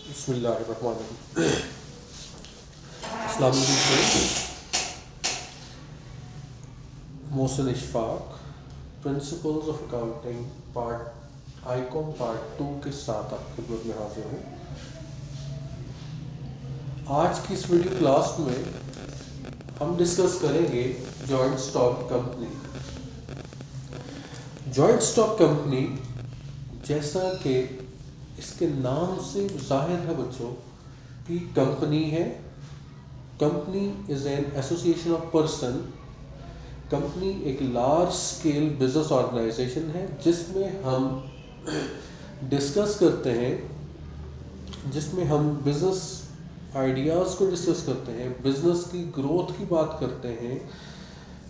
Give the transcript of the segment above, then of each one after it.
बिस्मिल्लाहिर्रहमानिर्रहीम। अस्सलाम वालेकुम। Mohsin Ishfaq, principles of accounting part Icom part 2 के साथ आपकी खिदमत में हाजिर हूँ। आज की इस वीडियो क्लास में हम डिस्कस करेंगे joint stock company. Joint stock company, जैसा कि इसके नाम से जाहिर है बच्चों कि कंपनी है। Company is an association of person. Company एक लार्ज स्केल बिजनेस ऑर्गेनाइजेशन है जिसमें हम डिस्कस करते हैं, जिसमें हम बिजनेस आइडियाज़ को डिस्कस करते हैं, बिजनेस की ग्रोथ की बात करते हैं,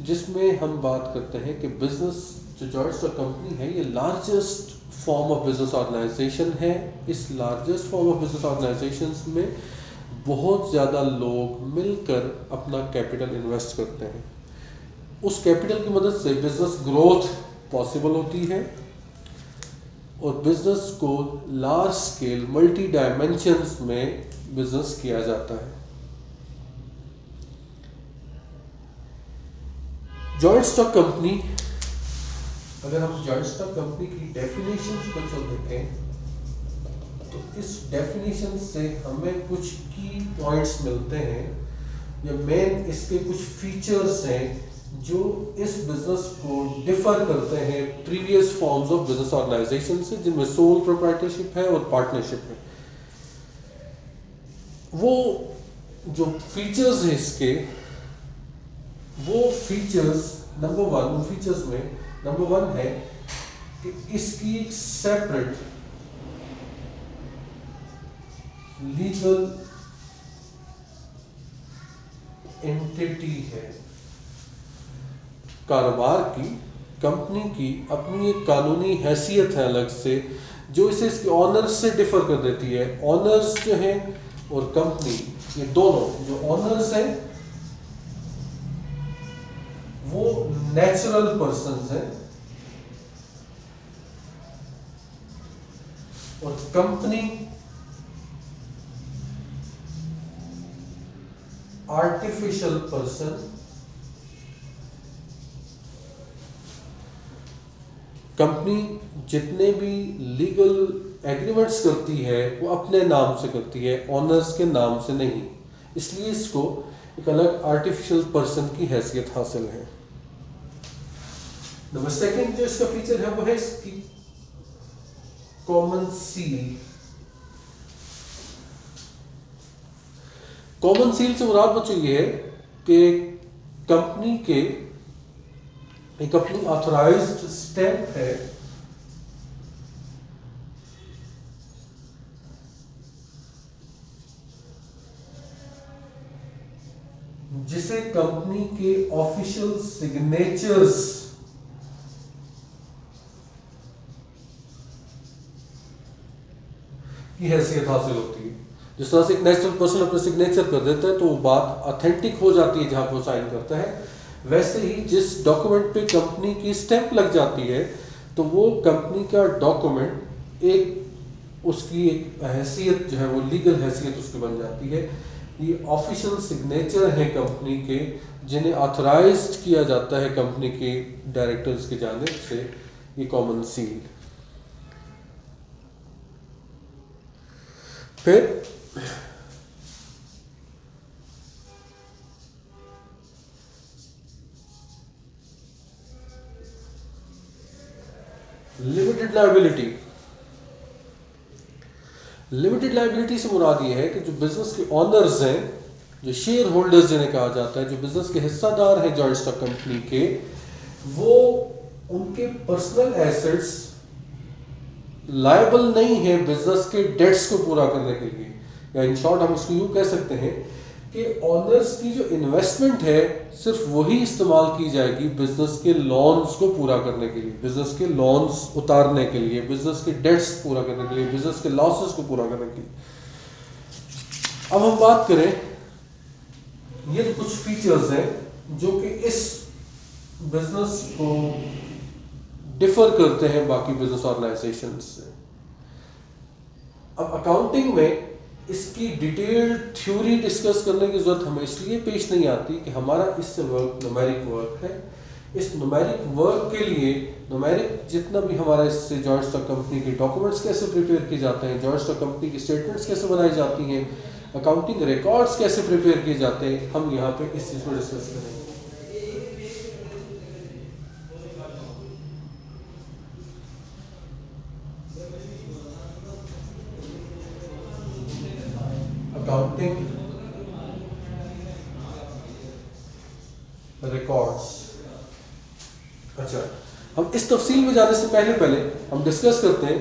जिसमें हम बात करते हैं कि बिजनेस जो जॉइंट स्टॉक कंपनी है ये largest form of business organization है। इस largest form of business organization में बहुत ज़्यादा लोग मिलकर अपना कैपिटल इन्वेस्ट करते हैं। उस कैपिटल की मदद से बिजनेस ग्रोथ पॉसिबल होती है और बिजनेस को लार्ज स्केल मल्टी डायमेंशंस में बिजनेस किया जाता है। जॉइंट स्टॉक कंपनी, अगर हम जॉइंट स्टॉक कंपनी की डेफिनेशन को जो देखें तो इस डेफिनेशन से हमें कुछ की पॉइंट्स मिलते हैं या मेन इसके कुछ फीचर्स हैं जो इस बिजनेस को डिफर करते हैं previous forms of business organization से, जिनमें सोल प्रोप्राइटरशिप है और पार्टनरशिप है। वो जो फीचर्स हैं इसके, वो फीचर्स नंबर वन है कि इसकी एक सेपरेट लीगल एंटिटी है। कारोबार की, कंपनी की अपनी एक कानूनी हैसियत है अलग से, जो इसे इसके ऑनर्स से डिफर कर देती है। ऑनर्स जो हैं और कंपनी, ये दोनों जो ऑनर्स हैं वो नेचुरल पर्सन्स हैं और कंपनी आर्टिफिशियल पर्सन। कंपनी जितने भी लीगल एग्रीमेंट्स करती है वो अपने नाम से करती है, ऑनर्स के नाम से नहीं। इसलिए इसको एक अलग आर्टिफिशियल पर्सन की हैसियत हासिल है। नंबर सेकंड जो इसका फीचर है वो है इसकी कॉमन सील। कॉमन सील से मुराद बच्चों ये है कि कंपनी के एक अपनी ऑथराइज्ड स्टैंप है जिसे कंपनी के ऑफिशियल सिग्नेचर्स की हैसियत हासिल होती है। जिस तरह से एक नेचुरल पर्सन अपने सिग्नेचर कर देता है तो वो बात ऑथेंटिक हो जाती है जहां पर वो साइन करता है, वैसे ही जिस डॉक्यूमेंट पे कंपनी की स्टैंप लग जाती है तो वो कंपनी का डॉक्यूमेंट एक उसकी एक हैसियत जो है वो लीगल हैसियत उसकी बन जाती है। ये ऑफिशियल सिग्नेचर है कंपनी के, जिन्हें ऑथराइज्ड किया जाता है कंपनी के डायरेक्टर्स की जानिब से, ये कॉमन सील। फिर लिमिटेड लायबिलिटी। लिमिटेड लायबिलिटी से मुराद ये है कि जो बिजनेस के ऑनर्स हैं, जो शेयर होल्डर्स जिन्हें कहा जाता है, जो बिजनेस के हिस्सादार हैं जॉइंट स्टॉक कंपनी के, वो उनके पर्सनल एसेट्स लायबल नहीं है बिजनेस के डेट्स को पूरा करने के लिए। या इन शॉर्ट हम उसको यूं कह सकते हैं कि ऑनर्स की जो इन्वेस्टमेंट है सिर्फ वही इस्तेमाल की जाएगी बिजनेस के लॉन्स को पूरा करने के लिए, बिजनेस के लॉन्स उतारने के लिए, बिजनेस के डेट्स पूरा करने के लिए, बिजनेस के लॉसेस को पूरा करने के लिए। अब हम बात करें, ये कुछ फीचर्स हैं जो कि इस बिजनेस को डिफर करते हैं बाकी बिजनेस ऑर्गेनाइजेशन से। अब अकाउंटिंग में इसकी डिटेल्ड थ्योरी डिस्कस करने की ज़रूरत हमें इसलिए पेश नहीं आती कि हमारा इससे वर्क न्यूमेरिक वर्क है। इस न्यूमेरिक वर्क के लिए न्यूमेरिक जितना भी हमारा इससे जॉइंट स्टॉक कंपनी के डॉक्यूमेंट्स कैसे प्रिपेयर किए जाते हैं, जॉइंट स्टॉक कंपनी की स्टेटमेंट्स कैसे बनाई जाती हैं, अकाउंटिंग रिकॉर्ड्स कैसे प्रिपेयर किए जाते हैं, हम यहाँ पे इस चीज़ को डिस्कस करेंगे। Accounting records. अच्छा, हम इस तफसील में जाने से पहले हम डिस्कस करते हैं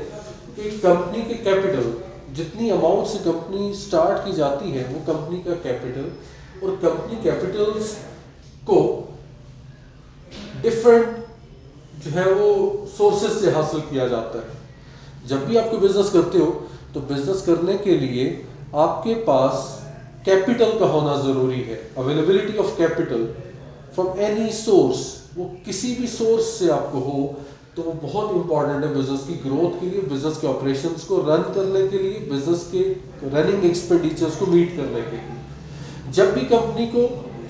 कि कंपनी के कैपिटल, जितनी अमाउंट से कंपनी स्टार्ट की जाती है वो कंपनी का कैपिटल, और कंपनी कैपिटल्स को डिफरेंट जो है वो सोर्सेज से हासिल किया जाता है। जब भी आपको बिजनेस करते हो तो बिजनेस करने के लिए आपके पास कैपिटल का होना ज़रूरी है। Availability of capital from any source, वो किसी भी सोर्स से आपको हो तो वो बहुत इंपॉर्टेंट है बिजनेस की ग्रोथ के लिए, बिजनेस के ऑपरेशंस को रन करने के लिए, बिजनेस के रनिंग एक्सपेंडिचर्स को मीट करने के लिए। जब भी कंपनी को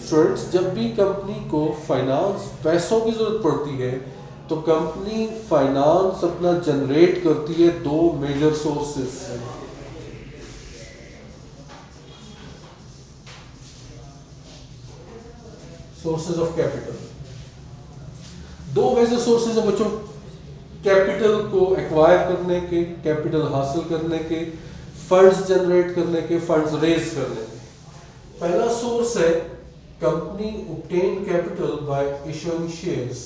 स्टूडेंट्स, जब भी कंपनी को फाइनेंस पैसों की ज़रूरत पड़ती है तो कंपनी फाइनेंस अपना जनरेट करती है दो मेजर सोर्सेज से। सोर्सेज ऑफ कैपिटल, दो मेजर सोर्सेज हैं बच्चों कैपिटल को एक्वायर करने के, कैपिटल हासिल करने के, फंड्स जनरेट करने के, फंड्स रेज करने के। पहला सोर्स है company obtain capital by issuing shares।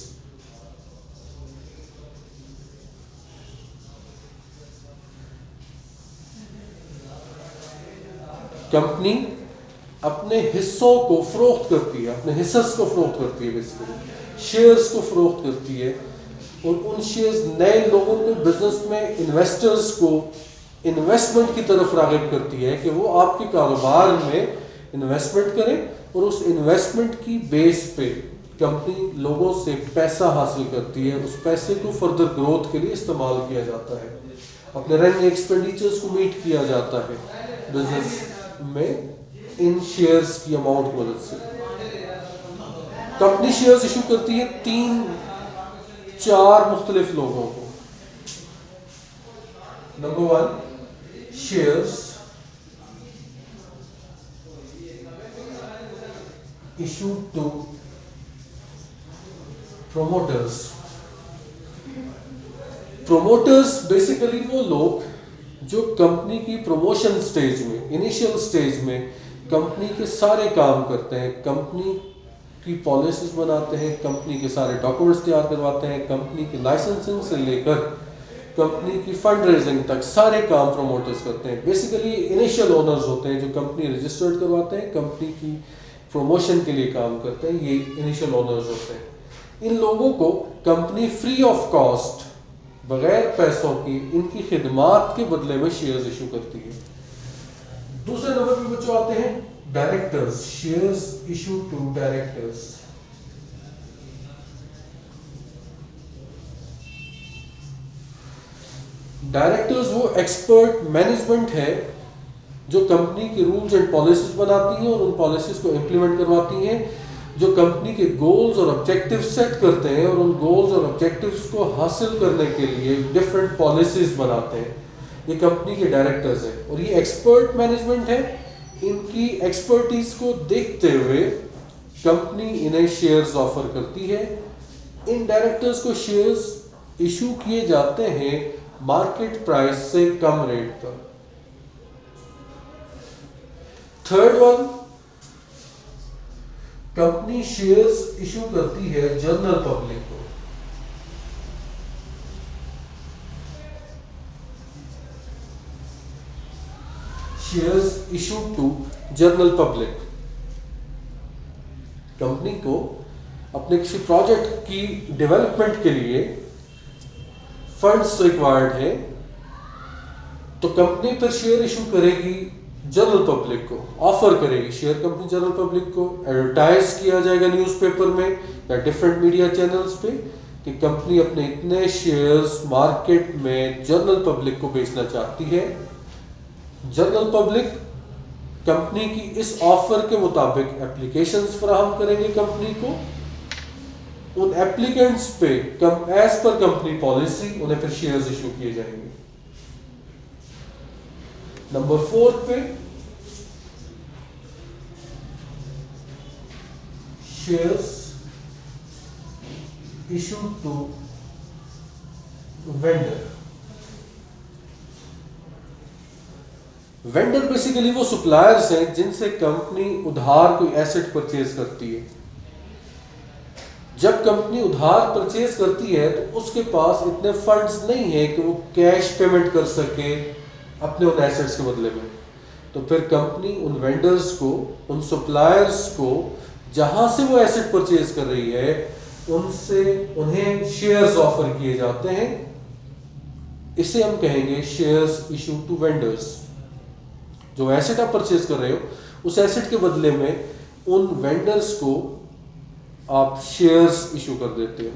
Company अपने हिस्सों को फरोख्त करती है, अपने हिस्सेस को फरोख्त करती है, बेसिकली शेयर्स को फरोख्त करती है, और उन शेयर्स नए लोगों को, बिजनेस में इन्वेस्टर्स को इन्वेस्टमेंट की तरफ राग़िब करती है कि वो आपके कारोबार में इन्वेस्टमेंट करें, और उस इन्वेस्टमेंट की बेस पे कंपनी लोगों से पैसा हासिल करती है। उस पैसे को फर्दर ग्रोथ के लिए इस्तेमाल किया जाता है, अपने रनिंग एक्सपेंडिचर्स को मीट किया जाता है बिजनेस में इन शेयर्स की अमाउंट की मदद से। कंपनी शेयर्स इशू करती है 3-4 मुख्तलिफ लोगों को। Number 1, shares issued to promoters। Promoters basically वो लोग जो कंपनी की प्रमोशन स्टेज में, इनिशियल स्टेज में कंपनी के सारे काम करते हैं, कंपनी की पॉलिसीज बनाते हैं, कंपनी के सारे डॉक्यूमेंट्स तैयार करवाते हैं, कंपनी की लाइसेंसिंग से लेकर कंपनी की फंड रेजिंग तक सारे काम प्रोमोटर्स करते हैं। बेसिकली इनिशियल ओनर्स होते हैं जो कंपनी रजिस्टर्ड करवाते हैं, कंपनी की प्रमोशन के लिए काम करते हैं, ये इनिशियल ओनर्स होते हैं। इन लोगों को कंपनी फ्री ऑफ कॉस्ट, बगैर पैसों की, इनकी खिदमात के बदले में शेयर्स इशू करती है। दूसरे नंबर पे बच्चों आते हैं directors, shares issue to directors. Directors वो एक्सपर्ट मैनेजमेंट है जो कंपनी के रूल्स एंड पॉलिसीज बनाती हैं और उन पॉलिसीज को इम्प्लीमेंट करवाती हैं, जो कंपनी के गोल्स और ऑब्जेक्टिव्स सेट करते हैं और उन गोल्स और ऑब्जेक्टिव्स को हासिल करने के लिए डिफरेंट पॉलिसीज बनाते हैं। ये कंपनी के डायरेक्टर्स हैं और ये एक्सपर्ट मैनेजमेंट है। इनकी एक्सपर्टीज को देखते हुए कंपनी इन्हें शेयर्स ऑफर करती है। इन डायरेक्टर्स को शेयर्स इशू किए जाते हैं मार्केट प्राइस से कम रेट पर। Third one, company shares issue करती है जनरल पब्लिक को। Shares issue to general public. Company को अपने किसी प्रोजेक्ट की डेवलपमेंट के लिए फंड्स रिक्वायर्ड है तो कंपनी पर शेयर इशू करेगी जनरल पब्लिक को, ऑफर करेगी शेयर कंपनी जनरल पब्लिक को। एडवर्टाइज किया जाएगा न्यूज़पेपर में या डिफरेंट मीडिया चैनल्स पे कि कंपनी अपने इतने शेयर्स मार्केट में जनरल पब्लिक को बेचना चाहती है। जनरल पब्लिक कंपनी की इस ऑफर के मुताबिक एप्लीकेशंस फराहम करेंगे कंपनी को। उन एप्लीकेंट्स पे एज पर कंपनी पॉलिसी उन्हें फिर शेयर्स इशू किए जाएंगे। नंबर 4 पे shares issue to vendor. Vendor basically वो सप्लायर्स हैं जिनसे कंपनी उधार कोई एसेट परचेज करती है। जब कंपनी उधार परचेज करती है तो उसके पास इतने फंड्स नहीं है कि वो कैश पेमेंट कर सके अपने उन एसेट्स के बदले में। तो फिर कंपनी उन वेंडर्स को, उन सप्लायर्स को जहां से वो एसेट परचेज कर रही है उनसे उन्हें शेयर्स ऑफर किए जाते हैं। इसे हम कहेंगे शेयर्स इशू टू वेंडर्स। जो एसेट आप परचेज कर रहे हो उस एसेट के बदले में उन वेंडर्स को आप शेयर्स इशू कर देते हो।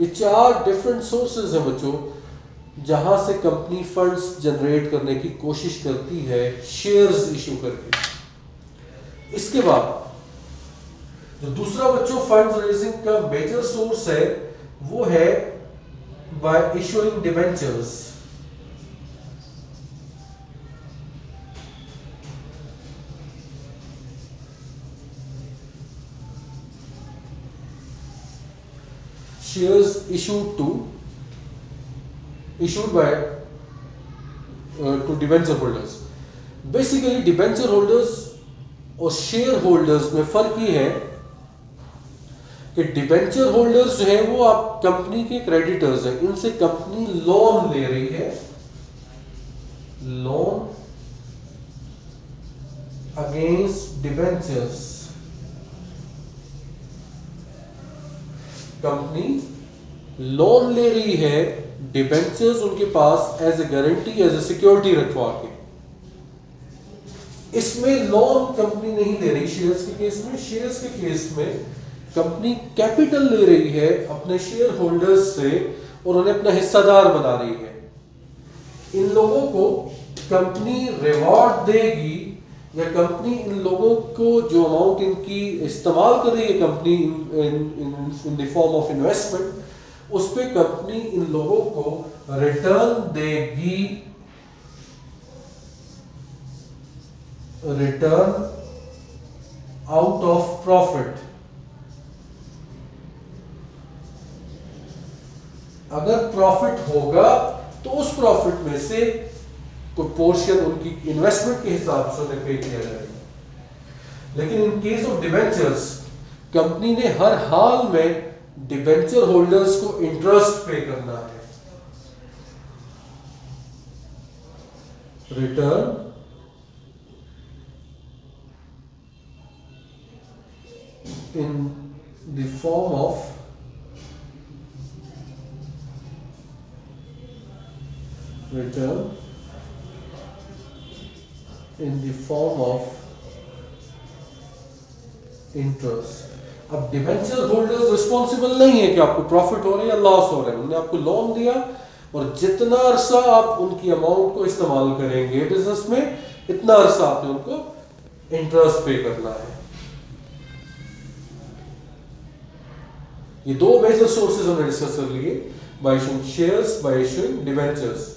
ये 4 डिफरेंट सोर्सेज हैं बच्चों जहां से कंपनी फंड्स जनरेट करने की कोशिश करती है शेयर्स इशू करके। इसके बाद जो दूसरा बच्चों फंड्स रेजिंग का मेजर सोर्स है वो है bye issuing debentures. Shares issued by to debenture holders। Basically debenture holders और शेयर होल्डर्स में फर्क ये है कि डिबेंचर होल्डर्स जो है वो आप कंपनी के क्रेडिटर्स हैं। इनसे कंपनी लोन ले रही है, loan against debentures. Company loan ले रही है, डिबेंचर्स उनके पास as a guarantee, as a security रखवा के। इसमें लोन कंपनी नहीं दे रही शेयर्स के केस में। शेयर्स के केस में कंपनी कैपिटल ले रही है अपने शेयर होल्डर्स से और उन्हें अपना हिस्सेदार बना रही है। इन लोगों को कंपनी रिवॉर्ड देगी या कंपनी इन लोगों को जो अमाउंट इनकी इस्तेमाल कर रही है company in the form of investment, उस पे कंपनी इन लोगों को रिटर्न देगी, रिटर्न आउट ऑफ प्रॉफिट। अगर प्रॉफिट होगा तो उस प्रॉफिट में से कोई पोर्शन उनकी इन्वेस्टमेंट के हिसाब से उन्हें पे किया जाएगा। लेकिन in case of debentures company ने हर हाल में डिबेंचर होल्डर्स को इंटरेस्ट पे करना है। Return in the form of return in the form of interest। अब डिबेंचर होल्डर्स रिस्पॉन्सिबल नहीं है कि आपको प्रॉफिट हो रहा है या लॉस हो रहा है। उन्होंने आपको लोन दिया और जितना अरसा आप उनकी अमाउंट को इस्तेमाल करेंगे बिजनेस में, इतना अरसा आपने उनको इंटरेस्ट पे करना है। ये 2 मेजर सोर्सेज हमने डिस्कस कर लिए, by issuing shares, by issuing debentures.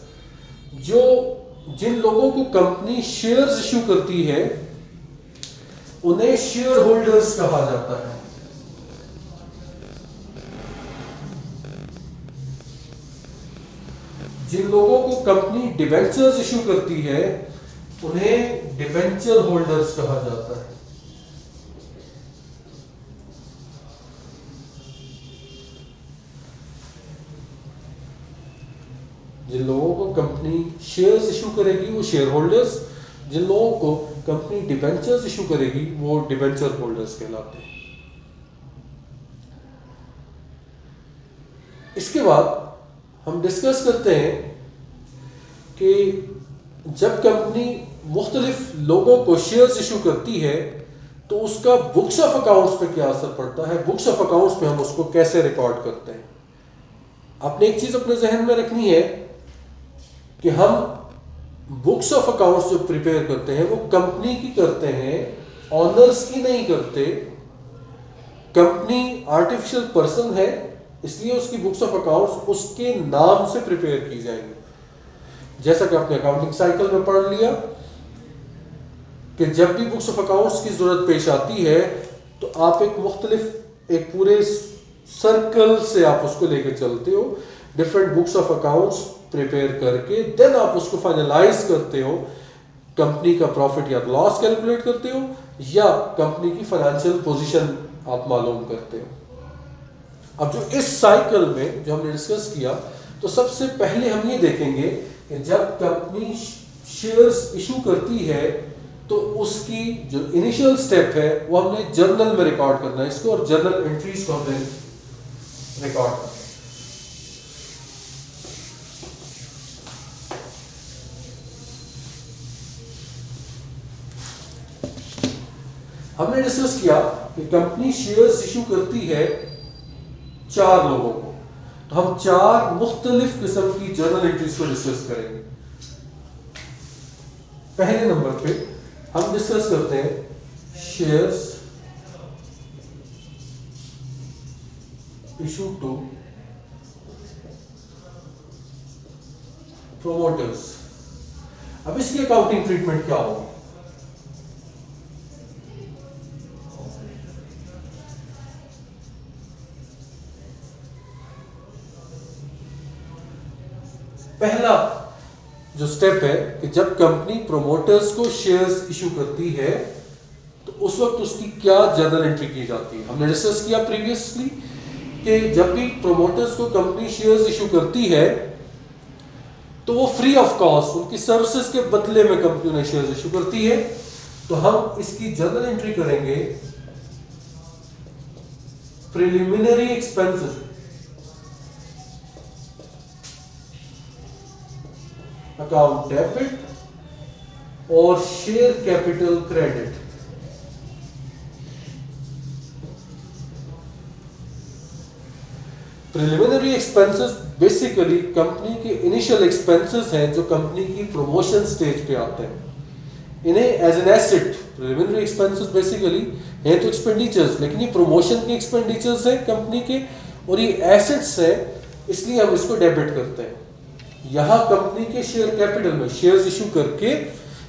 जिन लोगों को कंपनी शेयर्स इशू करती है उन्हें शेयर होल्डर्स कहा जाता है। जिन लोगों को कंपनी डिबेंचर्स इशू करती है उन्हें डिबेंचर होल्डर्स कहा जाता है। जिन लोगों को कंपनी शेयर्स इशू करेगी वो शेयर होल्डर्स, जिन लोगों को कंपनी डिबेंचर्स इशू करेगी वो डिबेंचर होल्डर्स कहलाते हैं। इसके बाद हम डिस्कस करते हैं कि जब कंपनी मुख्तलिफ लोगों को शेयर्स इशू करती है तो उसका बुक्स ऑफ अकाउंट्स पे क्या असर पड़ता है, बुक्स ऑफ अकाउंट्स पे हम उसको कैसे रिकॉर्ड करते हैं। आपने एक चीज अपने जहन में रखनी है कि हम बुक्स ऑफ अकाउंट्स जो प्रिपेयर करते हैं वो कंपनी की करते हैं, ऑनर्स की नहीं करते। कंपनी आर्टिफिशियल पर्सन है, इसलिए उसकी बुक्स ऑफ अकाउंट्स उसके नाम से प्रिपेयर की जाएंगी। जैसा कि आपने अकाउंटिंग साइकिल में पढ़ लिया कि जब भी बुक्स ऑफ अकाउंट्स की जरूरत पेश आती है तो आप एक पूरे सर्कल से आप उसको लेकर चलते हो, different books of accounts prepare करके देन आप उसको फाइनलाइज करते हो, कंपनी का प्रॉफिट या लॉस कैलकुलेट करते हो या कंपनी की फाइनेंशियल पोजीशन आप मालूम करते हो। अब जो इस साइकिल में जो हमने डिस्कस किया, तो सबसे पहले हम ये देखेंगे कि जब कंपनी शेयर्स इशू करती है तो उसकी जो इनिशियल स्टेप है वो हमने जर्नल में रिकॉर्ड करना है इसको, और जर्नल एंट्रीज को हमने रिकॉर्ड करना है। हमने डिस्कस किया कि कंपनी शेयर्स इशू करती है 4 लोगों को, तो हम 4 मुख्तलिफ किस्म की जर्नल एंट्रीज को डिस्कस करेंगे। पहले नंबर पे हम डिस्कस करते हैं शेयर्स इशू टू प्रोमोटर्स। अब इसकी अकाउंटिंग ट्रीटमेंट क्या होगी? पहला जो स्टेप है कि जब कंपनी प्रोमोटर्स को शेयर्स इशू करती है तो उस वक्त उसकी क्या जर्नल एंट्री की जाती है। हमने डिस्कस किया प्रीवियसली कि जब भी प्रोमोटर्स को कंपनी शेयर्स इशू करती है तो वो फ्री ऑफ कॉस्ट उनकी सर्विसेज के बदले में कंपनी उन्हें शेयर्स इशू करती है। तो हम इसकी जर्नल एंट्री करेंगे प्रिलिमिनरी एक्सपेंसेस, अकाउंट डेबिट और share capital credit. Preliminary expenses basically company के इनिशियल एक्सपेंसेस हैं जो कंपनी की प्रमोशन स्टेज पे आते हैं। इन्हें as an asset, preliminary expenses basically है तो एक्सपेंडिचर्स, लेकिन ये प्रमोशन के एक्सपेंडिचर्स हैं कंपनी के और ये एसेट्स हैं, इसलिए हम इसको डेबिट करते हैं। यहां कंपनी के शेयर कैपिटल में शेयर्स इशू करके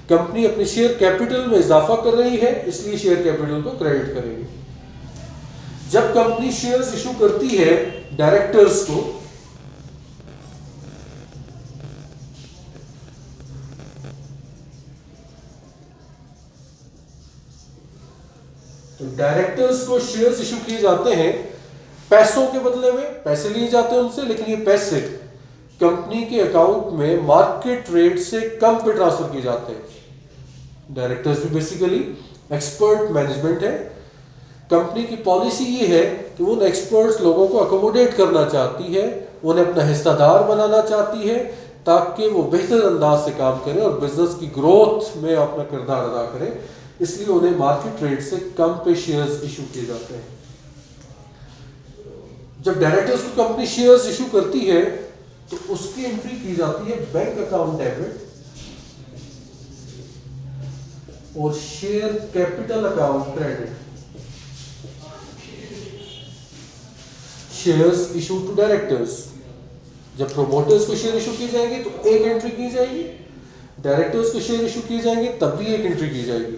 कंपनी अपने शेयर कैपिटल में इजाफा कर रही है, इसलिए शेयर कैपिटल को क्रेडिट करेंगे। जब कंपनी शेयर्स इशू करती है डायरेक्टर्स को, तो डायरेक्टर्स को शेयर्स इशू किए जाते हैं पैसों के बदले में, पैसे लिए जाते हैं उनसे, लेकिन ये पैसे कंपनी के अकाउंट में मार्केट रेट से कम पे ट्रांसफर किए जाते हैं। डायरेक्टर्स भी बेसिकली एक्सपर्ट मैनेजमेंट है। कंपनी की पॉलिसी ये है कि वो एक्सपर्ट्स लोगों को अकोमोडेट करना चाहती है, उन्हें अपना हिस्सेदार बनाना चाहती है ताकि वो बेहतर अंदाज से काम करें और बिजनेस की ग्रोथ में अपना किरदार अदा करें, इसलिए उन्हें मार्केट रेट से कम पे शेयर्स इशू किए जाते हैं। जब डायरेक्टर्स को कंपनी शेयर्स इशू करती है तो उसकी एंट्री की जाती है बैंक अकाउंट डेबिट और share capital account credit. Shares issue to directors, जब प्रोमोटर्स को शेयर इशू किए जाएंगे तो एक एंट्री की जाएगी, डायरेक्टर्स को शेयर इशू किए जाएंगे तब भी एक एंट्री की जाएगी।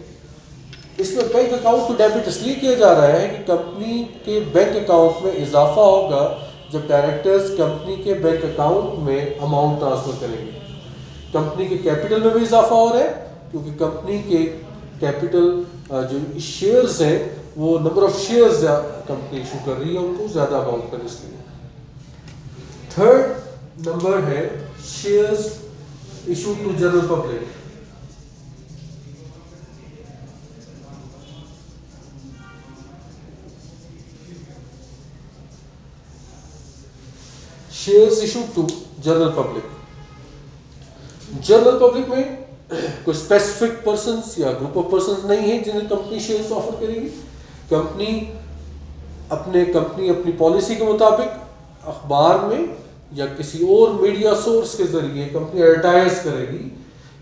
इसमें बैंक अकाउंट को डेबिट इसलिए किया जा रहा है कि कंपनी के बैंक अकाउंट में इजाफा होगा जब डायरेक्टर्स कंपनी के बैंक अकाउंट में अमाउंट ट्रांसफर करेंगे। कंपनी के कैपिटल में भी इजाफा हो रहा है क्योंकि कंपनी के कैपिटल जो शेयर्स हैं वो number of shares company issue कर रही है उनको ज्यादा अमाउंट पर, इसलिए। थर्ड नंबर है shares issue to general public. Shares issue to general public, general public में कोई स्पेसिफिक पर्संस या ग्रुप ऑफ पर्संस नहीं है जिन्हें कंपनी शेयर्स ऑफर करेगी। कंपनी अपनी पॉलिसी के मुताबिक अखबार में या किसी और मीडिया सोर्स के जरिए कंपनी एडवर्टाइज करेगी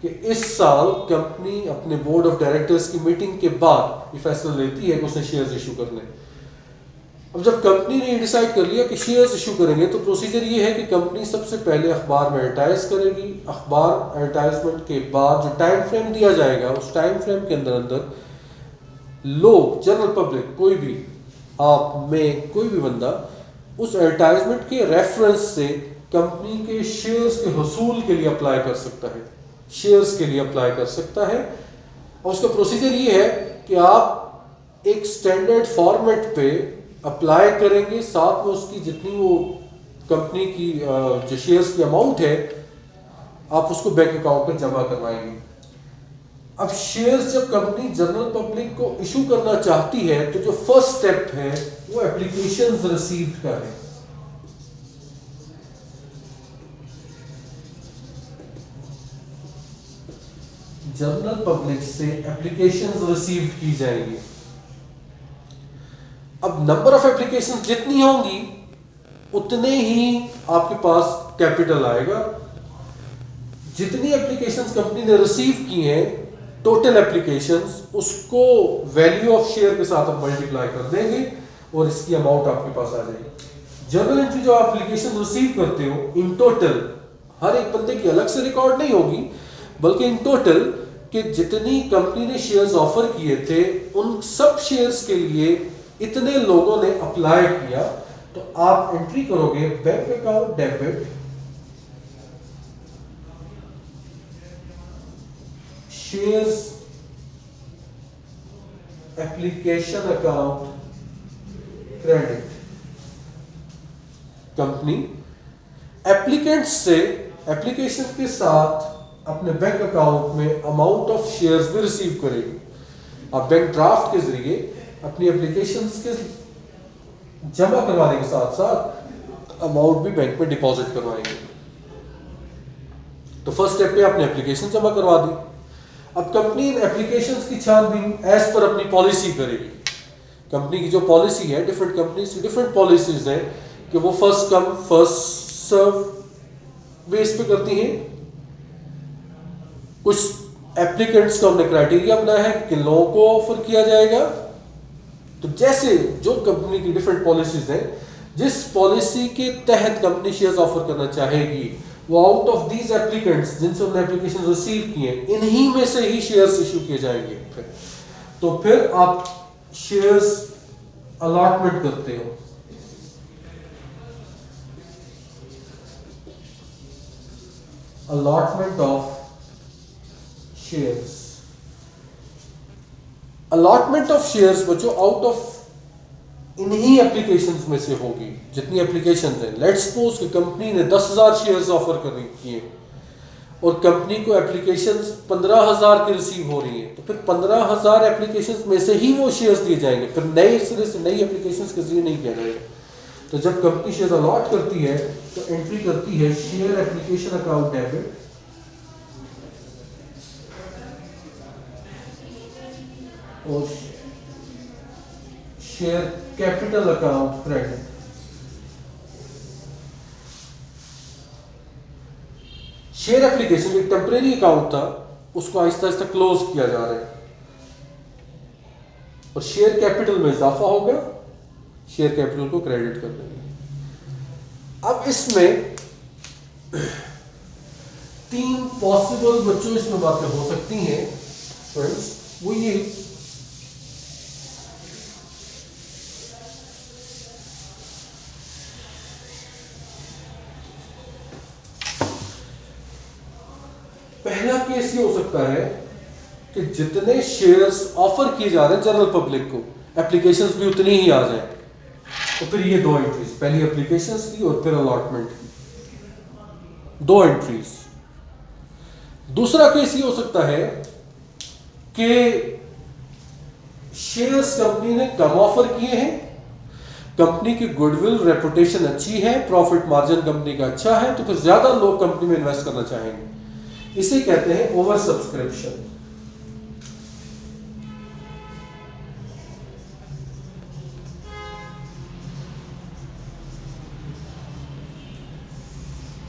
कि इस साल कंपनी अपने बोर्ड ऑफ डायरेक्टर्स की मीटिंग के बाद ये फैसला लेती है कि उसने शेयर्स इशू करने। अब जब कंपनी ने डिसाइड कर लिया कि शेयर्स इशू करेंगे, तो प्रोसीजर ये है कि कंपनी सबसे पहले अखबार में एडवर्टाइज करेगी। अखबार एडवर्टाइजमेंट के बाद जो टाइम फ्रेम दिया जाएगा, उस टाइम फ्रेम के अंदर अंदर लोग, जनरल पब्लिक, कोई भी, आप, मैं, कोई भी बंदा उस एडवर्टाइजमेंट के रेफरेंस से कंपनी के शेयर्स के हसूल के लिए अप्लाई कर सकता है, शेयर्स के लिए अप्लाई कर सकता है। और उसका प्रोसीजर ये है कि आप एक स्टैंडर्ड फॉर्मेट पे अप्लाई करेंगे, साथ में उसकी जितनी वो कंपनी की जो शेयर्स की अमाउंट है, आप उसको बैंक अकाउंट में जमा करवाएंगे। अब शेयर्स जब कंपनी जनरल पब्लिक को इशू करना चाहती है, तो जो फर्स्ट स्टेप है वो एप्लीकेशंस रिसीव्ड का है। जनरल पब्लिक से एप्लीकेशंस रिसीव्ड की जाएंगी। अब नंबर ऑफ एप्लीकेशंस जितनी होंगी उतने ही आपके पास कैपिटल आएगा। जितनी एप्लीकेशंस कंपनी ने रिसीव की हैं, टोटल एप्लीकेशंस, उसको वैल्यू ऑफ शेयर के साथ आप मल्टीप्लाई कर देंगे और इसकी अमाउंट आपके पास आ जाएगी। जर्नल एंट्री जो एप्लीकेशन रिसीव करते हो, इन टोटल हर एक बंदे की अलग से रिकॉर्ड नहीं होगी, बल्कि इन टोटल कि जितनी कंपनी ने शेयर्स ऑफर किए थे, उन सब शेयर्स के लिए इतने लोगों ने अप्लाई किया। तो आप एंट्री करोगे bank account debit shares application account credit. Company applicant से एप्लीकेशन के साथ अपने बैंक अकाउंट में अमाउंट ऑफ शेयर्स भी रिसीव करेगी। आप बैंक ड्राफ्ट के जरिए अपनी एप्लीकेशंस के जमा करवाने के साथ साथ अमाउंट भी बैंक में डिपॉजिट करवाएंगे। तो फर्स्ट स्टेप पे आपने एप्लीकेशन जमा करवा दी। अब कंपनी इन एप्लीकेशंस की छानबीन एज पर अपनी पॉलिसी करेगी। कंपनी की जो पॉलिसी है, डिफरेंट कंपनीज की डिफरेंट पॉलिसीज हैं कि वो first come first serve base पे करती हैं। कुछ एप्लीकेंट्स का हमने क्राइटेरिया बनाया है कि किन लोगों को ऑफर किया जाएगा। तो जैसे जो कंपनी की डिफरेंट पॉलिसीज हैं, जिस पॉलिसी के तहत कंपनी शेयर्स ऑफर करना चाहेगी, वो आउट ऑफ दीज एप्लीकेंट्स जिनसे हमने एप्लीकेशन रिसीव किए, इन्हीं में से ही शेयर्स इशू किए जाएंगे। तो फिर आप शेयर्स अलॉटमेंट करते हो। Allotment of shares. Allotment of shares बच्चों आउट ऑफ इन्हीं एप्लीकेशंस में से होगी। जितनी एप्लीकेशंस हैं, लेट्स सपोज कि कंपनी ने 10,000 शेयर्स ऑफर कर किए और कंपनी को एप्लीकेशंस 15,000 की रिसीव हो रही हैं, तो फिर 15,000 एप्लीकेशंस में से ही वो शेयर्स दिए जाएंगे। फिर नए सिरे से नई एप्लीकेशंस के जरिए नहीं किया जाएगा। तो जब कंपनी शेयर अलॉट करती है तो एंट्री करती है शेयर एप्लीकेशन अकाउंट डेबिट और share capital account credit. Share application एक टेम्परेरी अकाउंट था, उसको आहिस्ता आहिस्ता क्लोज किया जा रहा है और शेयर कैपिटल में इजाफा होगा, शेयर कैपिटल को क्रेडिट कर देंगे। अब इसमें 3 पॉसिबल बच्चों इसमें बातें हो सकती हैं फ्रेंड्स। वो ये पहला केस ये हो सकता है कि जितने शेयर्स ऑफर किए जा रहे हैं जनरल पब्लिक को, एप्लीकेशंस भी उतनी ही आ जाए। तो फिर ये 2 एंट्रीज, पहली एप्लीकेशंस की और फिर अलॉटमेंट की, 2 एंट्रीज। दूसरा केस ये हो सकता है कि शेयर्स कंपनी ने कम ऑफर किए हैं, कंपनी की गुडविल रेपुटेशन अच्छी है, प्रॉफिट मार्जिन कंपनी का अच्छा है, तो फिर ज्यादा लोग कंपनी में इन्वेस्ट करना चाहेंगे। इसे कहते हैं ओवर सब्सक्रिप्शन।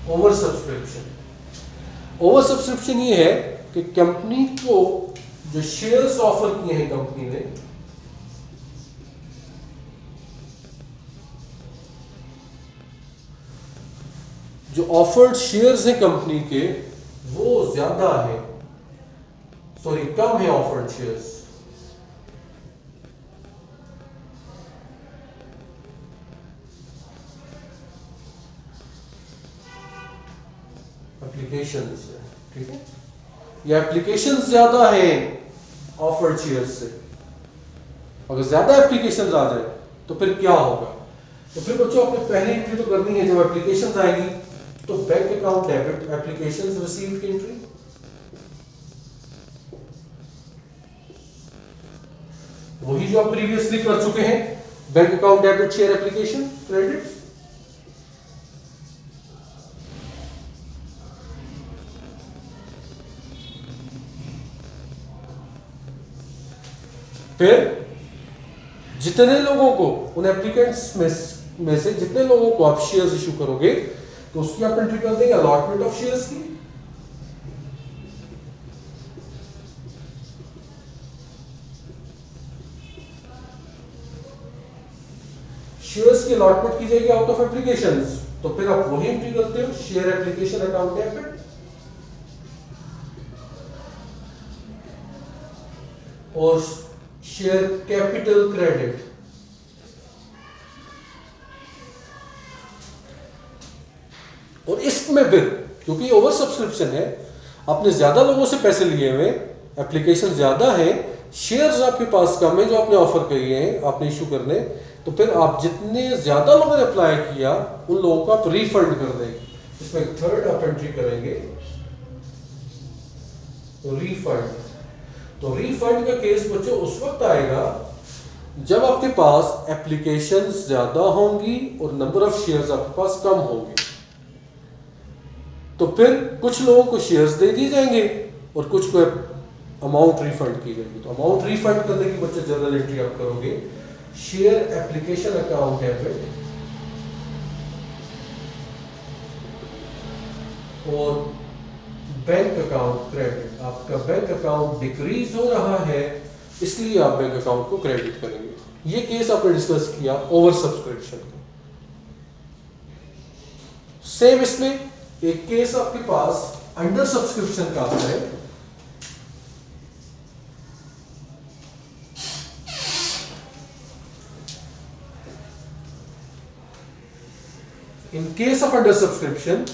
ओवर सब्सक्रिप्शन ये है कि कंपनी को जो शेयर्स ऑफर किए हैं कंपनी ने, जो ऑफर्ड शेयर्स हैं कंपनी के वो ज्यादा है, सॉरी कम है ऑफर्ड शेयर्स। एप्लीकेशंस, ठीक है, या एप्लीकेशंस ज्यादा है ऑफर्ड शेयर्स से। अगर ज्यादा एप्लीकेशंस आ जाए तो फिर क्या होगा? तो फिर बच्चों अपने पहली एंट्री तो करनी है, जब एप्लीकेशंस आएगी तो bank account debit applications received की एंट्री, वही जो आप प्रीवियसली कर चुके हैं, bank account debit share application credit. फिर जितने लोगों को, उन एप्लीकेंट्स में से जितने लोगों को आप शेयर्स इशू करोगे तो उसकी आप एंट्री कर देंगे अलॉटमेंट ऑफ शेयर्स की। शेयर्स की अलॉटमेंट की जाएगी आउट ऑफ एप्लीकेशंस, तो फिर आप वही एंट्री करते हो, शेयर एप्लीकेशन अकाउंट डेबिट। और शेयर कैपिटल क्रेडिट। और इसमें फिर क्योंकि ओवर सब्सक्रिप्शन है, आपने ज्यादा लोगों से पैसे लिए हुए, एप्लीकेशन ज्यादा है, शेयर्स आपके पास कम है जो आपने ऑफर किए हैं आपने इशू करने, तो फिर आप जितने ज्यादा लोगों ने अप्लाई किया उन लोगों को आप रिफंड कर देंगे। इसमें थर्ड आप एंट्री करेंगे तो रिफंड। तो रिफंड का केस बच्चों उस वक्त आएगा जब आपके पास एप्लीकेशंस ज्यादा होंगी और नंबर ऑफ शेयर्स आपके पास कम होंगे। तो फिर कुछ लोगों को शेयर्स दे दिए जाएंगे और कुछ को अमाउंट रिफंड की जाएगी। तो अमाउंट रिफंड करने की बच्चे जनरल एंट्री आप करोगे, शेयर एप्लीकेशन अकाउंट डेबिट और बैंक अकाउंट क्रेडिट। आपका बैंक अकाउंट डिक्रीज हो रहा है इसलिए आप बैंक अकाउंट को क्रेडिट करेंगे। ये केस आपने डिस्कस किया ओवर सब्सक्रिप्शन का। सेम इसमें एक केस आपके पास अंडर सब्सक्रिप्शन का आता है। In case of under subscription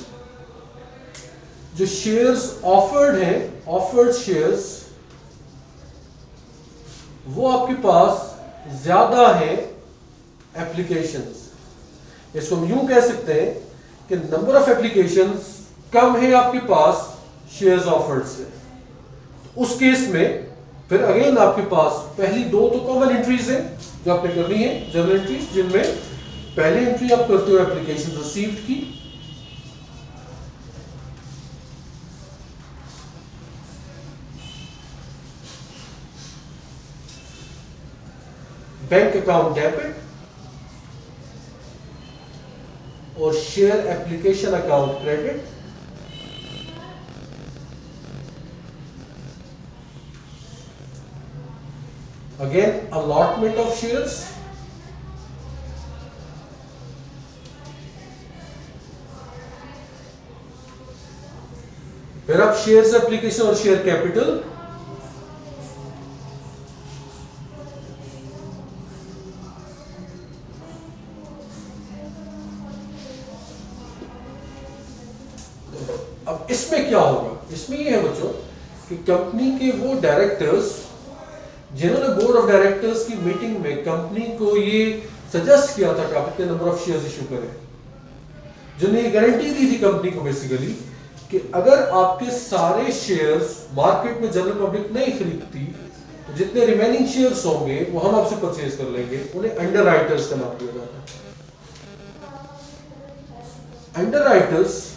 जो शेयर्स ऑफर्ड हैं, ऑफर्ड शेयर्स वो आपके पास ज्यादा है एप्लीकेशंस। इसको हम यूं कह सकते हैं कि नंबर ऑफ एप्लीकेशंस कम है आपके पास शेयर्स ऑफर्ड से। उस केस में फिर अगेन आपके पास पहली दो तो कॉमन एंट्रीज है जो आपने करनी है, जनरल एंट्रीज, जिनमें पहली एंट्री आप करते हो एप्लीकेशन रिसीव्ड की, बैंक अकाउंट डेबिट और share application account credit. Again allotment of shares, फिर आप शेयर्स एप्लीकेशन और शेयर कैपिटल, अब इसमें क्या होगा? इसमें ये है बच्चों कि कंपनी के वो डायरेक्टर्स जिन्होंने बोर्ड ऑफ डायरेक्टर्स की मीटिंग में कंपनी को ये सजेस्ट किया था कि आप इतने नंबर ऑफ शेयर्स इशू करें, जिन्होंने ये गारंटी दी थी कंपनी को बेसिकली कि अगर आपके सारे शेयर्स मार्केट में जनरल पब्लिक नहीं खरीदती तो जितने रिमेनिंग शेयर्स होंगे वो हम आपसे परचेज कर लेंगे। उन्हें अंडर राइटर्स का नाम दिया जाता है। अंडर राइटर्स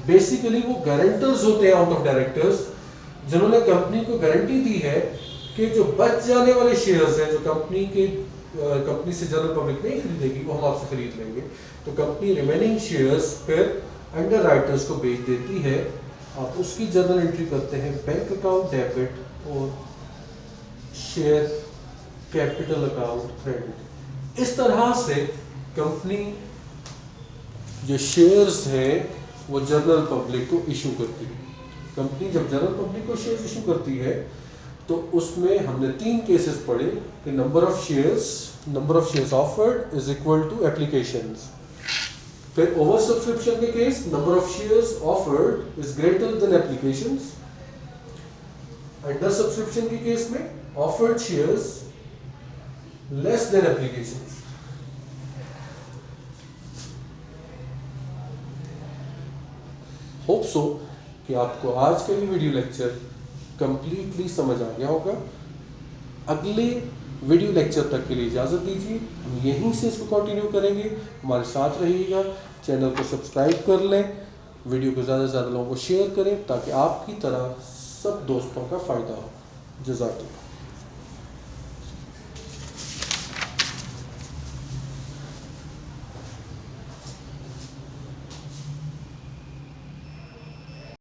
बेसिकली वो गारंटर्स होते हैं आउट ऑफ डायरेक्टर्स, जिन्होंने कंपनी को गारंटी दी है कि जो बच जाने वाले शेयर्स हैं जो कंपनी से जनरल पब्लिक नहीं खरीदेगी वो हम आपसे खरीद लेंगे। तो कंपनी रिमेनिंग शेयर्स फिर अंडर राइटर्स को भेज देती है। आप उसकी जर्नल एंट्री करते हैं, बैंक अकाउंट डेबिट और शेयर कैपिटल अकाउंट क्रेडिट। इस तरह से कंपनी जो शेयर्स हैं वो जनरल पब्लिक को इशू करती है। कंपनी जब जनरल पब्लिक को शेयर्स इशू करती है तो उसमें हमने 3 केसेस पढ़े कि number of shares offered is equal to applications. फिर ओवर सब्सक्रिप्शन के case, number of shares offered is greater than applications. Under subscription के केस में offered shares less than applications. Hope so कि आपको आज का ये वीडियो लेक्चर कंप्लीटली समझ आ गया होगा। अगले वीडियो लेक्चर तक के लिए इजाज़त दीजिए, हम यहीं से इसको कंटिन्यू करेंगे। हमारे साथ रहिएगा, चैनल को सब्सक्राइब कर लें, वीडियो को ज़्यादा से ज़्यादा लोगों को शेयर करें ताकि आपकी तरह सब दोस्तों का फ़ायदा हो। जज़ाकल्लाह।